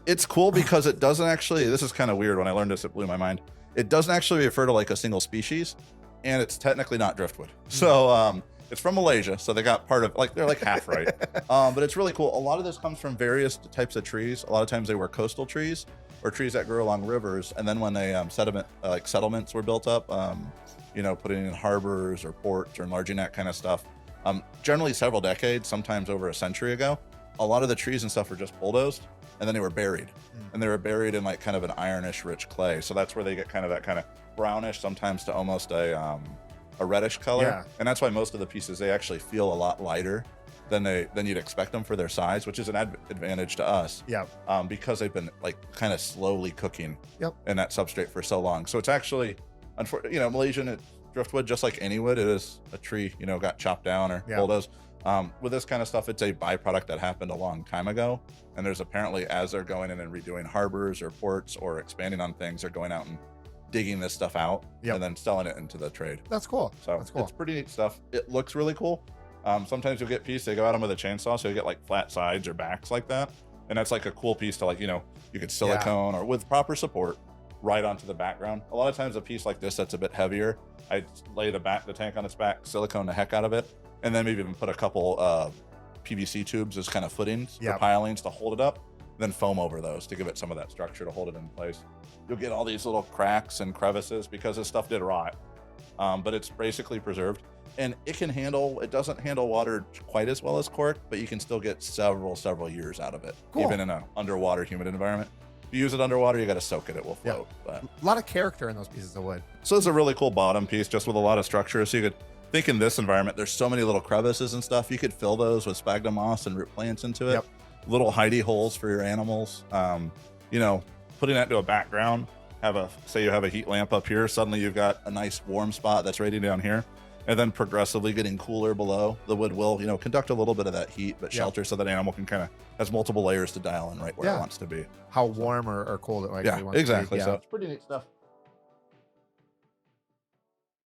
It's cool because it doesn't actually, this is kind of weird. When I learned this, it blew my mind. It doesn't actually refer to like a single species, and it's technically not driftwood. So it's from Malaysia, so they got part of, like, they're like half right. But it's really cool. A lot of this comes from various types of trees. A lot of times they were coastal trees or trees that grew along rivers. And then when they settlements were built up, you know, putting in harbors or ports or enlarging that kind of stuff, generally several decades, sometimes over a century ago, a lot of the trees and stuff were just bulldozed, and then they were buried. And they were buried in like kind of an ironish rich clay. So that's where they get kind of that kind of brownish, sometimes to almost a reddish color. Yeah. And that's why most of the pieces, they actually feel a lot lighter than you'd expect them for their size, which is an advantage to us. Because they've been like kind of slowly cooking in that substrate for so long. So it's actually, you know, Malaysian driftwood, just like any wood, it is a tree, you know, got chopped down or bulldozed. With this kind of stuff, it's a byproduct that happened a long time ago. And there's apparently, as they're going in and redoing harbors or ports or expanding on things, they're going out and digging this stuff out and then selling it into the trade. That's cool. So that's cool. It's pretty neat stuff. It looks really cool. Sometimes you'll get pieces, they go at them with a chainsaw, so you get like flat sides or backs like that. And that's like a cool piece to, like, you know, you could silicone or with proper support right onto the background. A lot of times a piece like this that's a bit heavier, I lay the tank on its back, silicone the heck out of it, and then maybe even put a couple PVC tubes as kind of footings or pilings to hold it up, then foam over those to give it some of that structure to hold it in place. You'll get all these little cracks and crevices because this stuff did rot, but it's basically preserved. And it doesn't handle water quite as well as cork, but you can still get several years out of it, even in an underwater humid environment. If you use it underwater, you got to soak it will float. But a lot of character in those pieces of wood. So it's a really cool bottom piece just with a lot of structure. So you could think in this environment, there's so many little crevices and stuff. You could fill those with sphagnum moss and root plants into it. Little hidey holes for your animals. You know, putting that to a background, say you have a heat lamp up here, suddenly you've got a nice warm spot that's right down here. And then progressively getting cooler below. The wood will, you know, conduct a little bit of that heat, but shelter so that animal can kind of has multiple layers to dial in right where it wants to be. How warm or cold it actually wants to be. So it's pretty neat stuff.